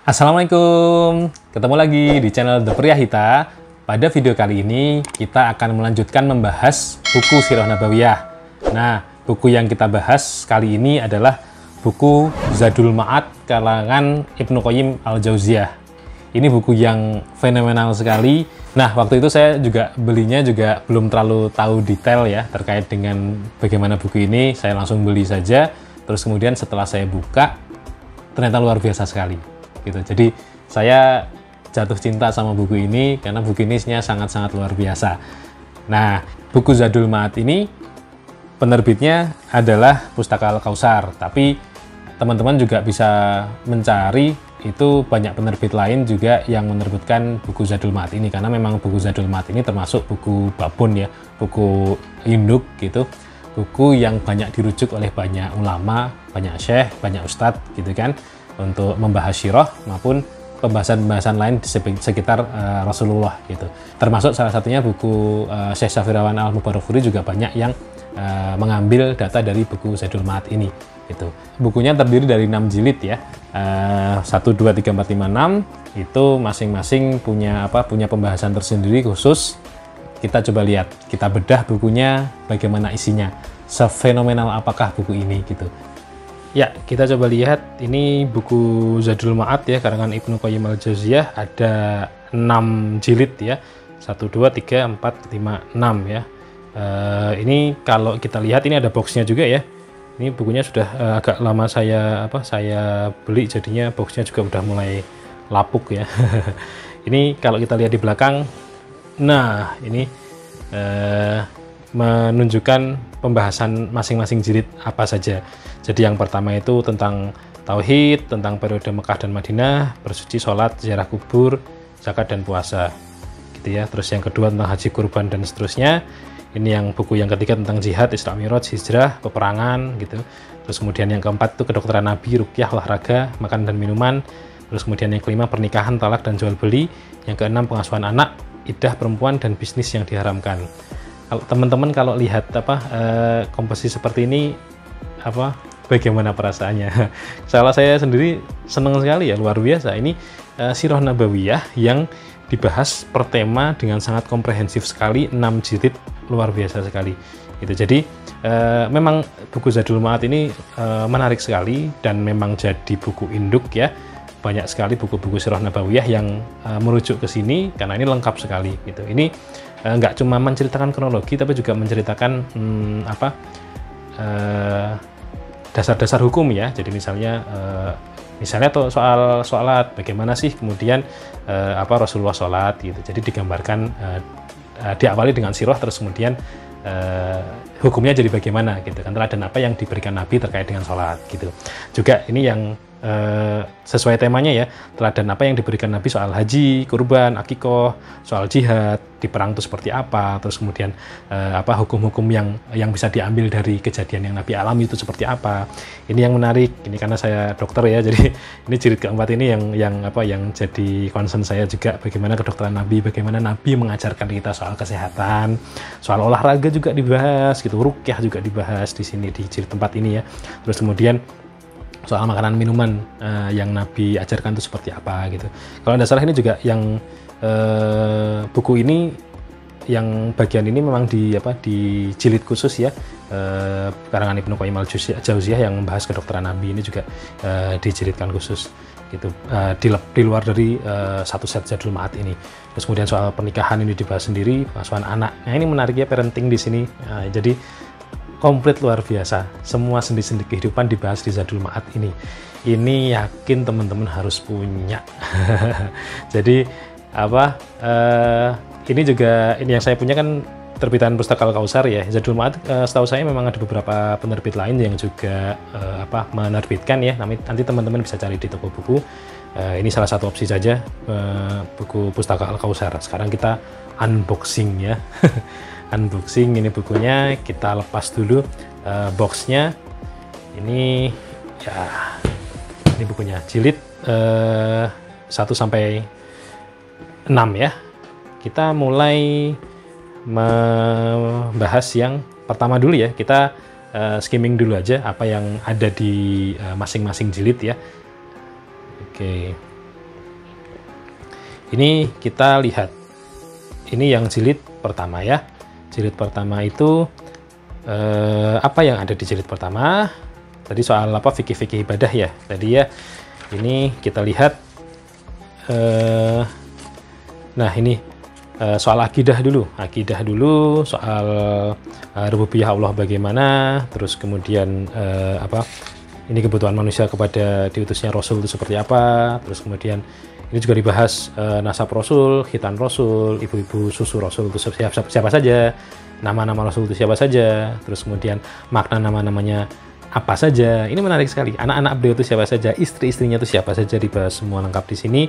Assalamualaikum, ketemu lagi di channel The Priyahita. Pada video kali ini kita akan melanjutkan membahas buku Sirah Nabawiyah. Nah, buku yang kita bahas kali ini adalah buku Zadul Ma'ad karangan Ibnu Qayyim Al-Jauziyah. Ini buku yang fenomenal sekali. Nah, waktu itu saya juga belinya juga belum terlalu tahu detail ya terkait dengan bagaimana buku ini. Saya langsung beli saja. Terus kemudian setelah saya buka, ternyata luar biasa sekali. Gitu. Jadi saya jatuh cinta sama buku ini karena buku ini isinya sangat-sangat luar biasa. Nah, buku Zadul Ma'ad ini penerbitnya adalah Pustaka Al-Kautsar, tapi teman-teman juga bisa mencari itu banyak penerbit lain juga yang menerbitkan buku Zadul Ma'ad ini, karena memang buku Zadul Ma'ad ini termasuk buku babun ya, buku induk gitu, buku yang banyak dirujuk oleh banyak ulama, banyak syekh, banyak ustadz gitu kan, untuk membahas sirah maupun pembahasan-pembahasan lain di sekitar Rasulullah gitu. Termasuk salah satunya buku Syekh Safirawan Al-Mubarakfuri juga banyak yang mengambil data dari buku Zadul Ma'ad ini gitu. Bukunya terdiri dari 6 jilid ya. 1, 2, 3, 4, 5, 6 itu masing-masing punya pembahasan tersendiri khusus. Kita coba lihat, kita bedah bukunya bagaimana isinya. Sefenomenal apakah buku ini gitu. Ya, kita coba lihat, ini buku Zadul Ma'ad ya, karangan Ibnu Qayyim Al-Jauziyah, ada 6 jilid ya, 1, 2, 3, 4, 5, 6 ya. Ini kalau kita lihat, ini ada boxnya juga ya. Ini bukunya sudah agak lama saya beli, jadinya boxnya juga udah mulai lapuk ya. Ini kalau kita lihat di belakang, nah ini menunjukkan pembahasan masing-masing jilid apa saja. Jadi yang pertama itu tentang tauhid, tentang periode Mekah dan Madinah, bersuci, sholat, ziarah kubur, zakat dan puasa gitu ya. Terus yang kedua tentang haji, kurban dan seterusnya. Ini yang buku yang ketiga tentang jihad, Isra Mi'raj, hijrah, peperangan gitu. Terus kemudian yang keempat itu kedokteran Nabi, ruqyah, olahraga, makan dan minuman. Terus kemudian yang kelima pernikahan, talak dan jual beli. Yang keenam pengasuhan anak, iddah perempuan dan bisnis yang diharamkan. Kalau teman-teman kalau lihat komposisi seperti ini bagaimana perasaannya? Salah saya sendiri senang sekali ya, luar biasa. Ini Sirah Nabawiyah yang dibahas per tema dengan sangat komprehensif sekali, 6 jilid, luar biasa sekali. Gitu. Jadi memang buku Zadul Ma'ad ini menarik sekali dan memang jadi buku induk ya. Banyak sekali buku-buku Sirah Nabawiyah yang merujuk ke sini karena ini lengkap sekali. Gitu. Ini nggak cuma menceritakan kronologi, tapi juga menceritakan dasar-dasar hukum ya. Jadi misalnya atau soal sholat, bagaimana sih kemudian Rasulullah sholat gitu. Jadi digambarkan, diawali dengan sirah, terus kemudian hukumnya jadi bagaimana gitu kan, teladan apa yang diberikan Nabi terkait dengan sholat gitu. Juga ini yang sesuai temanya ya, teladan apa yang diberikan Nabi soal haji, kurban, akikoh, soal jihad, di perang itu seperti apa, terus kemudian hukum-hukum yang bisa diambil dari kejadian yang Nabi alami itu seperti apa. Ini yang menarik, ini karena saya dokter ya, jadi ini jilid keempat ini yang jadi concern saya juga, bagaimana kedokteran Nabi, bagaimana Nabi mengajarkan kita soal kesehatan, soal olahraga juga dibahas gitu, ruqyah juga dibahas di sini di jilid tempat ini ya. Terus kemudian soal makanan minuman yang Nabi ajarkan itu seperti apa gitu. Kalau tidak salah ini juga yang buku ini yang bagian ini memang di jilid khusus ya, karangan Ibnu Qayyim Al-Jauziyah yang membahas kedokteran Nabi ini juga dijilidkan khusus gitu, di luar dari satu set Zadul Ma'ad ini. Terus kemudian soal pernikahan ini dibahas sendiri, pengasuhan anak. Nah ini menarik ya, parenting di sini. Jadi komplit luar biasa, semua sendi-sendi kehidupan dibahas di Zadul Ma'ad ini. Ini yakin teman-teman harus punya. Jadi ini juga, ini yang saya punya kan terbitan Pustaka Al-Kautsar ya. Zadul Ma'ad setahu saya memang ada beberapa penerbit lain yang juga menerbitkan ya. Nanti teman-teman bisa cari di toko buku. Ini salah satu opsi saja, buku Pustaka Al-Kautsar. Sekarang kita unboxing ya. Unboxing ini bukunya, kita lepas dulu boxnya. Ini ya, ini bukunya jilid 1 sampai 6 ya. Kita mulai membahas yang pertama dulu ya. Kita skimming dulu aja apa yang ada di masing-masing jilid ya. Oke. ini kita lihat. Ini yang jilid pertama ya. Jilid pertama itu apa yang ada di jilid pertama? Tadi soal apa, fikih-fikih ibadah ya. Tadi ya. Ini kita lihat. Nah ini soal akidah dulu. Akidah dulu, soal rububiyah Allah bagaimana. Terus kemudian apa? Ini kebutuhan manusia kepada diutusnya Rasul itu seperti apa. Terus kemudian ini juga dibahas nasab Rasul, khitan Rasul, ibu-ibu susu Rasul itu siapa saja, nama-nama Rasul itu siapa saja, terus kemudian makna nama-namanya apa saja. Ini menarik sekali. Anak-anak beliau itu siapa saja, istri-istrinya itu siapa saja, dibahas semua lengkap di sini.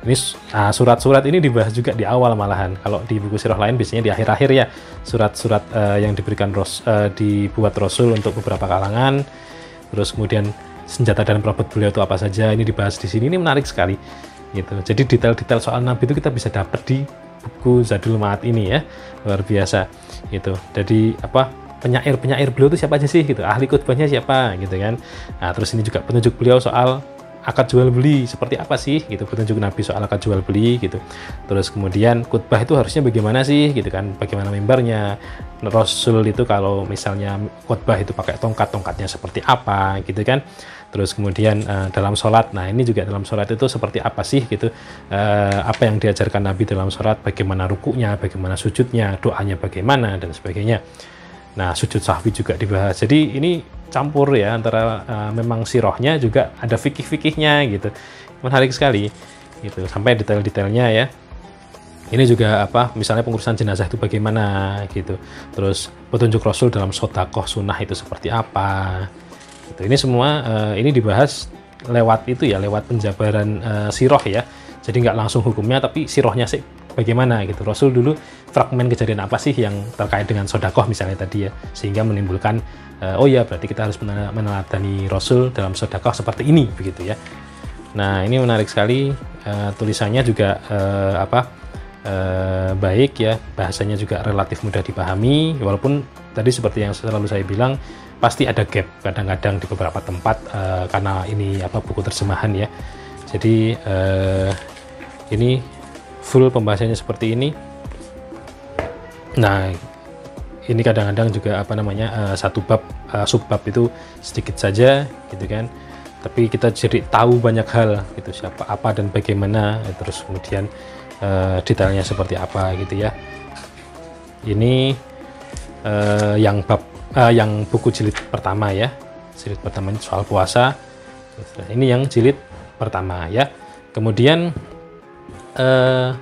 Ini surat-surat ini dibahas juga di awal malahan. Kalau di buku sirah lain biasanya di akhir-akhir ya, surat-surat yang diberikan dibuat Rasul untuk beberapa kalangan. Terus kemudian senjata dan perabot beliau itu apa saja, ini dibahas di sini. Ini menarik sekali. Gitu. Jadi detail-detail soal Nabi itu kita bisa dapat di buku Zadul Ma'ad ini ya, luar biasa gitu. Jadi apa, penyair beliau itu siapa aja sih gitu, ahli khutbahnya siapa gitu kan. Nah terus ini juga petunjuk beliau soal akad jual beli seperti apa sih gitu, petunjuk Nabi soal akad jual beli gitu. Terus kemudian khutbah itu harusnya bagaimana sih gitu kan, bagaimana mimbarnya Rasul itu, kalau misalnya khutbah itu pakai tongkatnya seperti apa gitu kan. Terus kemudian dalam sholat, nah ini juga dalam sholat itu seperti apa sih gitu, apa yang diajarkan Nabi dalam sholat, bagaimana rukuknya, bagaimana sujudnya, doanya bagaimana dan sebagainya. Nah sujud sahwi juga dibahas. Jadi ini campur ya antara memang sirahnya juga ada fikih-fikihnya gitu, menarik sekali gitu, sampai detail-detailnya ya. Ini juga apa, misalnya pengurusan jenazah itu bagaimana gitu, terus petunjuk Rasul dalam sodakoh sunnah itu seperti apa gitu. Ini semua ini dibahas lewat itu ya, lewat penjabaran sirah ya. Jadi nggak langsung hukumnya, tapi sirahnya sih bagaimana gitu. Rasul dulu fragmen kejadian apa sih yang terkait dengan sodakoh misalnya tadi ya, sehingga menimbulkan oh ya berarti kita harus meneladani Rasul dalam sodakoh seperti ini begitu ya. Nah ini menarik sekali, tulisannya juga baik ya, bahasanya juga relatif mudah dipahami, walaupun tadi seperti yang selalu saya bilang pasti ada gap kadang-kadang di beberapa tempat karena ini buku terjemahan ya. Jadi ini full pembahasannya seperti ini. Nah ini kadang-kadang juga satu bab subbab itu sedikit saja gitu kan, tapi kita jadi tahu banyak hal gitu, siapa, apa dan bagaimana, terus kemudian detailnya seperti apa gitu ya. Ini yang buku jilid pertama ya, jilid pertama soal puasa. Ini yang jilid pertama ya. Kemudian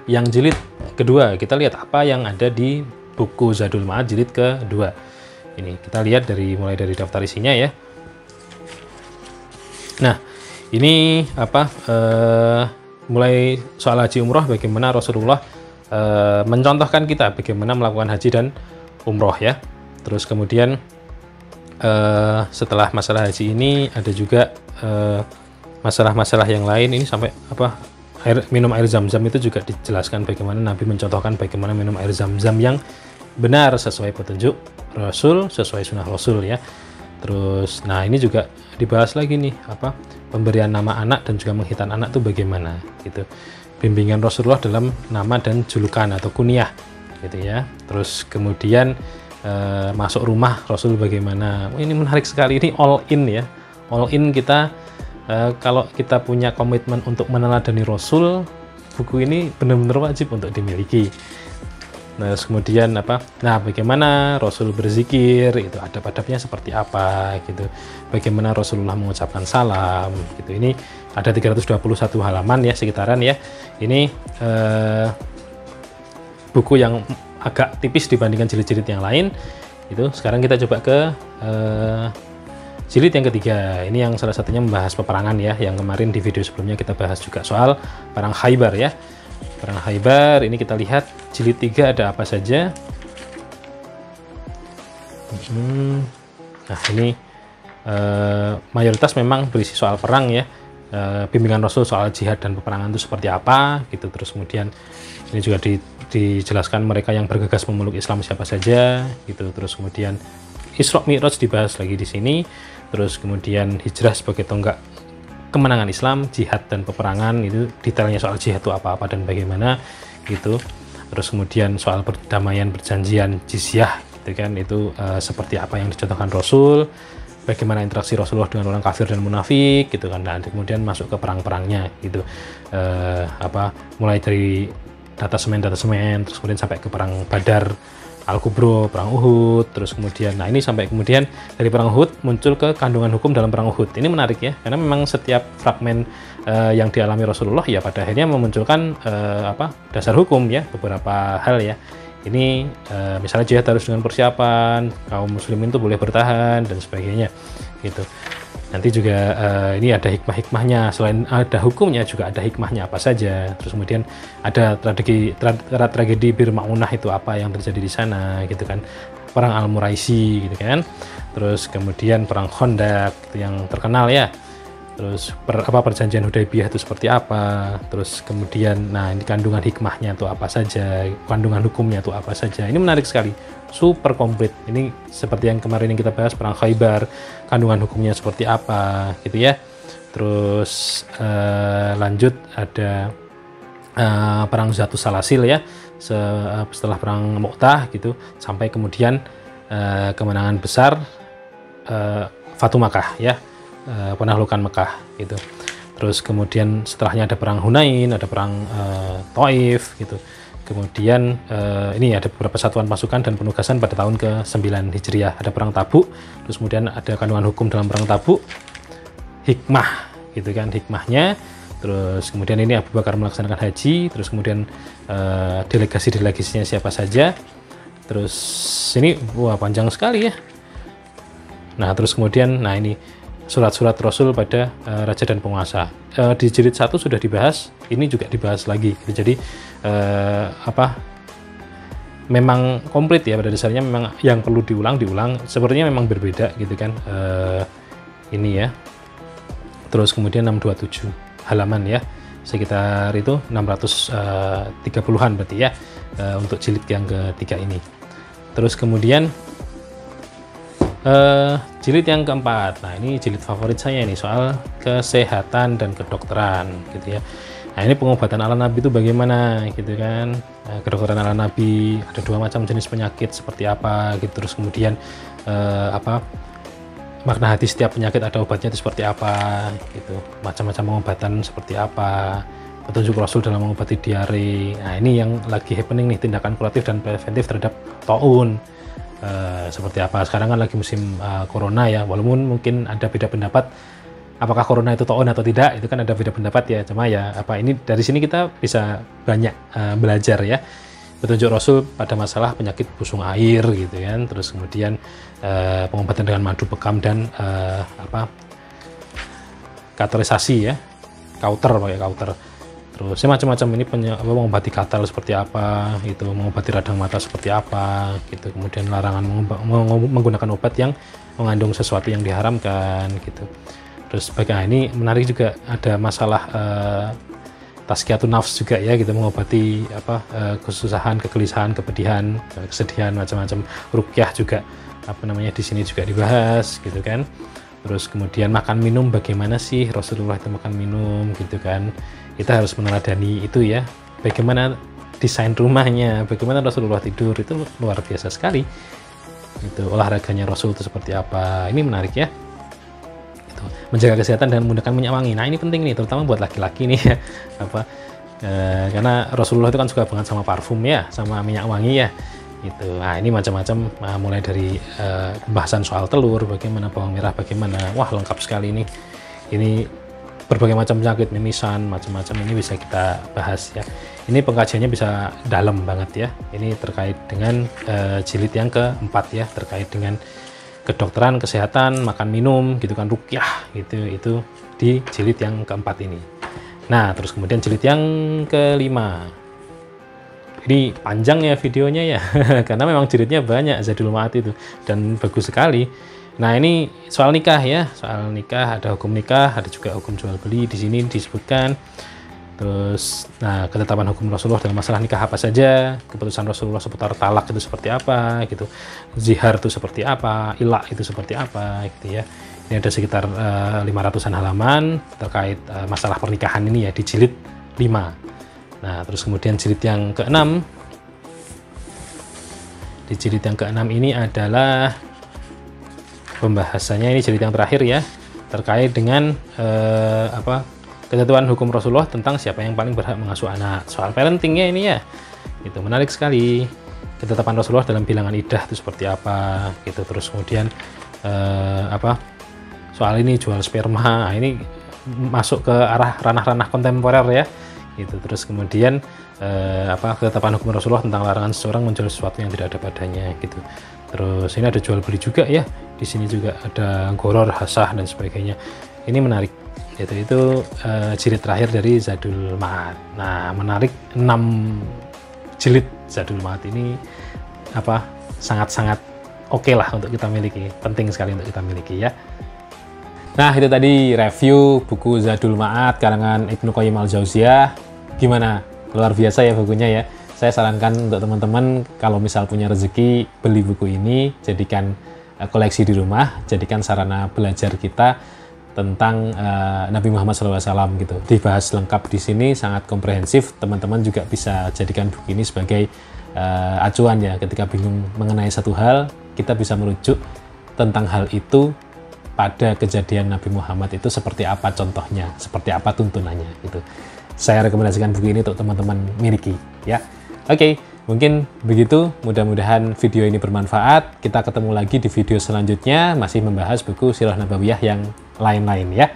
yang jilid kedua, kita lihat apa yang ada di buku Zadul Ma'ad jilid kedua. Ini kita lihat mulai dari daftar isinya ya. Nah ini mulai soal haji umroh, bagaimana Rasulullah mencontohkan kita bagaimana melakukan haji dan umroh ya. Terus kemudian setelah masalah haji ini ada juga masalah-masalah yang lain. Ini sampai minum air zam-zam itu juga dijelaskan bagaimana Nabi mencontohkan bagaimana minum air zam-zam yang benar sesuai petunjuk Rasul, sesuai sunnah Rasul ya. Terus nah ini juga dibahas lagi nih, pemberian nama anak dan juga menghitan anak itu bagaimana gitu, bimbingan Rasulullah dalam nama dan julukan atau kunyah gitu ya. Terus kemudian masuk rumah Rasul bagaimana. Ini menarik sekali, ini all in ya, all in kita. Kalau kita punya komitmen untuk meneladani Rasul, buku ini benar-benar wajib untuk dimiliki. Nah kemudian nah bagaimana Rasul berzikir, itu adab-adabnya seperti apa gitu, bagaimana Rasulullah mengucapkan salam gitu. Ini ada 321 halaman ya sekitaran ya. Ini buku yang agak tipis dibandingkan jilid-jilid yang lain. Itu sekarang kita coba ke jilid yang ketiga. Ini yang salah satunya membahas peperangan ya, yang kemarin di video sebelumnya kita bahas juga soal perang Khaybar ya. Perang Khaybar ini kita lihat jilid 3 ada apa saja. Nah ini mayoritas memang berisi soal perang ya, bimbingan Rasul soal jihad dan peperangan itu seperti apa gitu. Terus kemudian ini juga dijelaskan mereka yang bergegas memeluk Islam siapa saja gitu. Terus kemudian Isra Mi'raj dibahas lagi di sini. Terus kemudian hijrah sebagai tonggak kemenangan Islam, jihad dan peperangan, itu detailnya soal jihad itu apa-apa dan bagaimana gitu. Terus kemudian soal perdamaian, perjanjian jizyah gitu kan, itu seperti apa yang dicontohkan Rasul, bagaimana interaksi Rasulullah dengan orang kafir dan munafik gitu kan. Dan kemudian masuk ke perang-perangnya gitu, mulai dari datasemen, terus kemudian sampai ke perang Badar, Al-Kubro, perang Uhud, terus kemudian, nah ini sampai kemudian dari perang Uhud muncul ke kandungan hukum dalam perang Uhud. Ini menarik ya, karena memang setiap fragmen yang dialami Rasulullah ya pada akhirnya memunculkan dasar hukum ya, beberapa hal ya. Ini misalnya jihad harus dengan persiapan, kaum muslimin itu boleh bertahan dan sebagainya gitu. Nanti juga ini ada hikmah-hikmahnya, selain ada hukumnya juga ada hikmahnya apa saja. Terus kemudian ada tragedi Bir Ma'unah itu apa yang terjadi di sana gitu kan, perang Al-Muraisi gitu kan, terus kemudian perang Khandaq gitu, yang terkenal ya. Terus perjanjian Hudaybiyah itu seperti apa, terus kemudian nah ini kandungan hikmahnya itu apa saja, kandungan hukumnya itu apa saja. Ini menarik sekali, super komplit. Ini seperti yang kemarin yang kita bahas perang Khaybar, kandungan hukumnya seperti apa gitu ya. Terus lanjut ada perang Zatus Salasil ya, setelah perang Mu'tah gitu, sampai kemudian kemenangan besar Fatu Makkah ya, penaklukan Mekah gitu. Terus kemudian setelahnya ada perang Hunain, ada perang Taif gitu. Kemudian ini ada beberapa satuan pasukan dan penugasan pada tahun ke-9 Hijriah. Ada perang Tabuk, terus kemudian ada kandungan hukum dalam perang Tabuk, hikmah gitu kan, hikmahnya. Terus kemudian ini Abu Bakar melaksanakan haji, terus kemudian delegasi-delegasinya siapa saja. Terus ini wah panjang sekali ya. Nah terus kemudian nah ini surat-surat Rasul pada raja dan penguasa. Di jilid 1 sudah dibahas, ini juga dibahas lagi. Jadi memang komplit ya, pada dasarnya memang yang perlu diulang. Sepertinya memang berbeda gitu kan. Ini ya. Terus kemudian 627 halaman ya, sekitar itu 630-an berarti ya, untuk jilid yang ketiga ini. Terus kemudian jilid yang keempat, nah ini jilid favorit saya nih, soal kesehatan dan kedokteran gitu ya. Nah ini pengobatan ala Nabi itu bagaimana gitu kan, kedokteran ala Nabi, ada 2 macam jenis penyakit seperti apa gitu. Terus kemudian makna hati setiap penyakit, ada obatnya itu seperti apa gitu, macam-macam pengobatan seperti apa, petunjuk Rasul dalam mengobati diare. Nah ini yang lagi happening nih, tindakan kuratif dan preventif terhadap taun. Seperti apa sekarang kan lagi musim corona ya, walaupun mungkin ada beda pendapat apakah corona itu taun atau tidak, itu kan ada beda pendapat ya. Cuma ya ini dari sini kita bisa banyak belajar ya, petunjuk Rasul pada masalah penyakit busung air gitu kan. Terus kemudian pengobatan dengan madu bekam dan kauterisasi ya, pakai kauter. Terus macam-macam ini mengobati katal seperti apa, itu mengobati radang mata seperti apa gitu. Kemudian larangan menggunakan obat yang mengandung sesuatu yang diharamkan gitu. Terus bagaimana ini menarik juga, ada masalah tazkiyatun nafs juga ya gitu, mengobati kesusahan, kegelisahan, kepedihan, kesedihan, macam-macam. Ruqyah juga di sini juga dibahas gitu kan. Terus kemudian makan minum, bagaimana sih Rasulullah itu makan minum gitu kan. Kita harus meneladani itu ya, bagaimana desain rumahnya, bagaimana Rasulullah tidur, itu luar biasa sekali. Itu olahraganya Rasul itu seperti apa, ini menarik ya. Itu menjaga kesehatan dan menggunakan minyak wangi. Nah ini penting nih, terutama buat laki-laki nih ya, karena Rasulullah itu kan suka banget sama parfum ya, sama minyak wangi ya. Gitu. Nah ini macam-macam, mulai dari pembahasan soal telur, bagaimana bawang merah, bagaimana, wah lengkap sekali ini. Ini berbagai macam penyakit, mimisan, macam-macam ini bisa kita bahas ya. Ini pengkajiannya bisa dalam banget ya. Ini terkait dengan jilid yang keempat ya, terkait dengan kedokteran, kesehatan, makan minum gitu kan, ruqyah gitu, itu di jilid yang keempat ini. Nah terus kemudian jilid yang kelima. Ini panjang ya videonya ya, karena memang jilidnya banyak, Zadul Ma'ad itu, dan bagus sekali. Nah ini soal nikah ya, soal nikah, ada hukum nikah, ada juga hukum jual beli di sini disebutkan. Terus, nah ketetapan hukum Rasulullah dalam masalah nikah apa saja, keputusan Rasulullah seputar talak itu seperti apa gitu, zihar itu seperti apa, ilak itu seperti apa gitu ya. Ini ada sekitar 500-an halaman terkait masalah pernikahan ini ya, di jilid 5. Nah, terus kemudian jilid yang ke-6. Di jilid yang ke-6 ini adalah pembahasannya, ini jilid yang terakhir ya, terkait dengan ketentuan hukum Rasulullah tentang siapa yang paling berhak mengasuh anak. Soal parentingnya ini ya, itu menarik sekali. Ketetapan Rasulullah dalam bilangan iddah itu seperti apa gitu. Terus kemudian soal ini jual sperma, nah, ini masuk ke arah ranah-ranah kontemporer ya gitu. Terus kemudian ketetapan hukum Rasulullah tentang larangan seseorang menjual sesuatu yang tidak ada padanya gitu. Terus ini ada jual beli juga ya, di sini juga ada goror, hasah dan sebagainya. Ini menarik gitu. Itu jilid terakhir dari Zadul Ma'ad. Nah, menarik, 6 jilid Zadul Ma'ad ini sangat-sangat oke lah untuk kita miliki, penting sekali untuk kita miliki ya. Nah, itu tadi review buku Zadul Ma'ad karangan Ibnu Qayyim al-Jauziyah. Gimana? Luar biasa ya bukunya ya. Saya sarankan untuk teman-teman kalau misal punya rezeki, beli buku ini, jadikan koleksi di rumah, jadikan sarana belajar kita tentang Nabi Muhammad SAW gitu. Dibahas lengkap di sini, sangat komprehensif. Teman-teman juga bisa jadikan buku ini sebagai acuan ya, ketika bingung mengenai satu hal, kita bisa merujuk tentang hal itu pada kejadian Nabi Muhammad itu seperti apa contohnya, seperti apa tuntunannya gitu. Saya rekomendasikan buku ini untuk teman-teman miliki ya. Oke, mungkin begitu. Mudah-mudahan video ini bermanfaat. Kita ketemu lagi di video selanjutnya, masih membahas buku Sirah Nabawiyah yang lain-lain ya.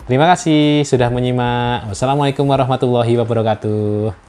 Terima kasih sudah menyimak. Wassalamualaikum warahmatullahi wabarakatuh.